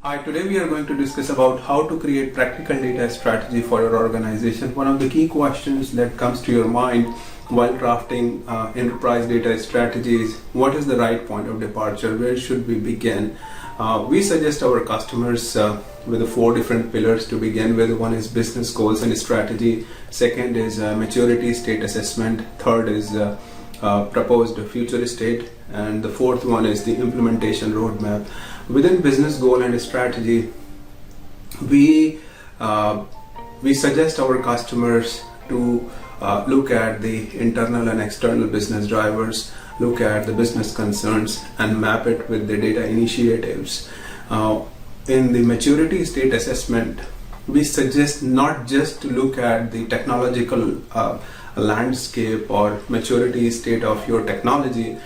Hi, today we are going to discuss about how to create practical data strategy for your organization. One of the key questions that comes to your mind while drafting enterprise data strategies: what is the right point of departure? Where should we begin? We suggest our customers with the 4 different pillars to begin with. One is business goals and strategy. Second is maturity state assessment. Third is proposed future state, and the fourth one is the implementation roadmap. Within business goal and strategy, we suggest our customers to look at the internal and external business drivers, look at the business concerns, and map it with the data initiatives. In the maturity state assessment, we suggest not just to look at the technological landscape or maturity state of your technology,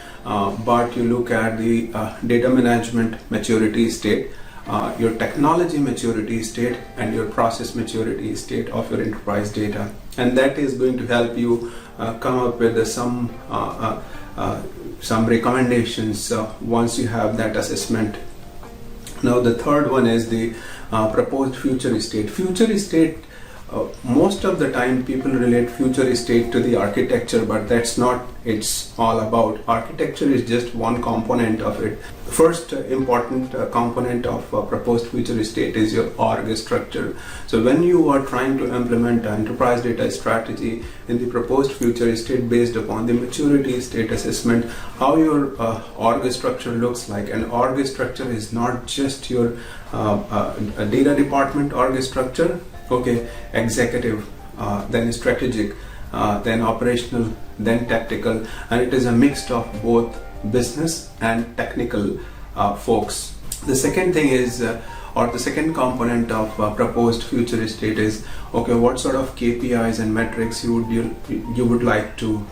but you look at the data management maturity state, your technology maturity state, and your process maturity state of your enterprise data. And that is going to help you come up with some recommendations once you have that assessment. Now the third one is the proposed future state. Future state, most of the time people relate future state to the architecture, but that's not it's all about. Architecture is just one component of it. First important component of proposed future state is your org structure. So when you are trying to implement an enterprise data strategy in the proposed future state based upon the maturity state assessment, how your org structure looks like. And org structure is not just your data department org structure. Okay, executive, then strategic, then operational, then tactical, and it is a mix of both business and technical folks. The second thing is, or the second component of proposed future state is, okay, what sort of KPIs and metrics you would like to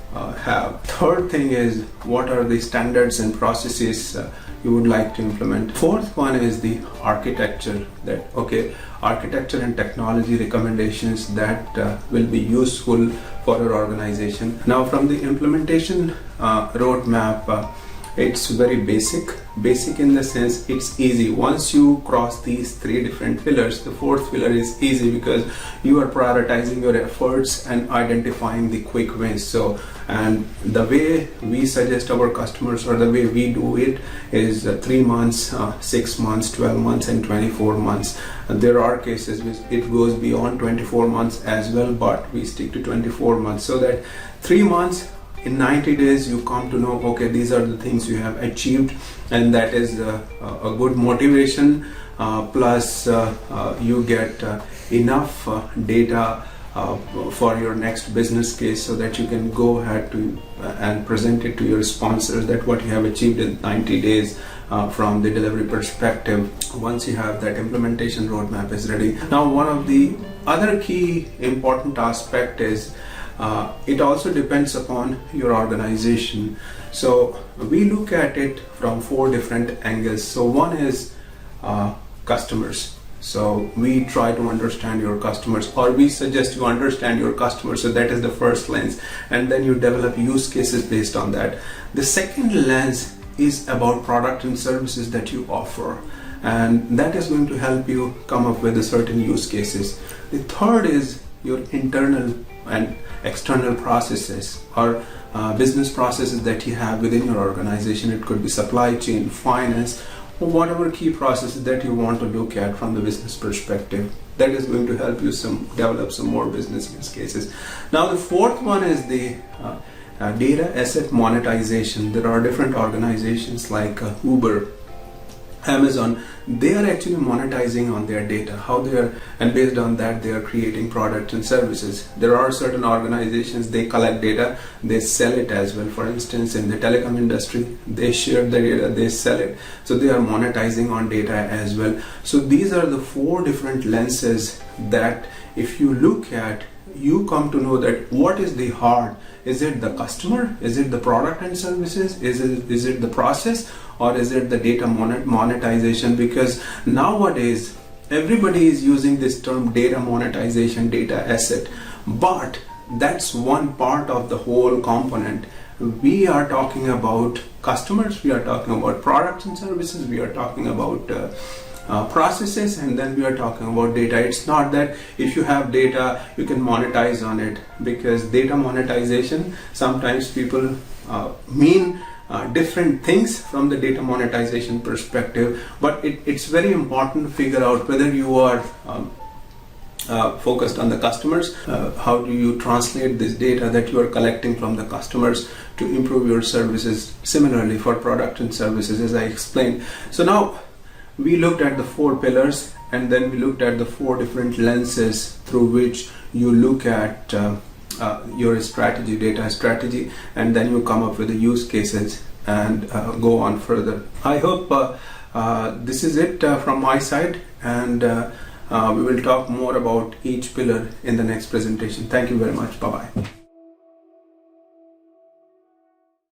have. Third thing is, what are the standards and processes you would like to implement. Fourth one is the architecture, that okay, architecture and technology recommendations that will be useful for your organization. Now from the implementation roadmap, it's very basic in the sense it's easy. Once you cross these 3 different pillars, the 4th pillar is easy because you are prioritizing your efforts and identifying the quick wins. So, and the way we suggest our customers, or the way we do it, is 3 months, 6 months, 12 months, and 24 months. And there are cases which it goes beyond 24 months as well, but we stick to 24 months, so that 3 months, in 90 days you come to know, okay, these are the things you have achieved, and that is a good motivation. Plus you get enough data for your next business case, so that you can go ahead to and present it to your sponsors, that what you have achieved in 90 days from the delivery perspective, once you have that implementation roadmap is ready. Now one of the other key important aspect is it also depends upon your organization. So we look at it from 4 different angles. So one is customers. So we try to understand your customers, or we suggest you understand your customers. So that is the first lens, and then you develop use cases based on that. The second lens is about product and services that you offer, and that is going to help you come up with a certain use cases. The third is your internal and external processes, or business processes that you have within your organization. It could be supply chain, finance, or whatever key processes that you want to look at from the business perspective. That is going to help you develop some more business use cases. Now the fourth one is the data asset monetization. There are different organizations like Uber, Amazon. They are actually monetizing on their data, how they are, and based on that they are creating products and services. There are certain organizations, they collect data, they sell it as well. For instance, in the telecom industry, they share the data, they sell it, so they are monetizing on data as well. So these are the 4 different lenses that if you look at, you come to know that what is the hard. Is it the customer? Is it the product and services? Is it the process? Or is it the data monetization? Because nowadays everybody is using this term data monetization, data asset, but that's one part of the whole component. We are talking about customers, we are talking about products and services, we are talking about processes, and then we are talking about data. It's not that if you have data you can monetize on it, because data monetization, sometimes people mean different things from the data monetization perspective, but it's very important to figure out whether you are focused on the customers. How do you translate this data that you are collecting from the customers to improve your services? Similarly for product and services, as I explained. So now we looked at the 4 pillars, and then we looked at the 4 different lenses through which you look at your strategy, data strategy, and then you come up with the use cases and go on further. I hope this is it from my side, and we will talk more about each pillar in the next presentation. Thank you very much. Bye-bye.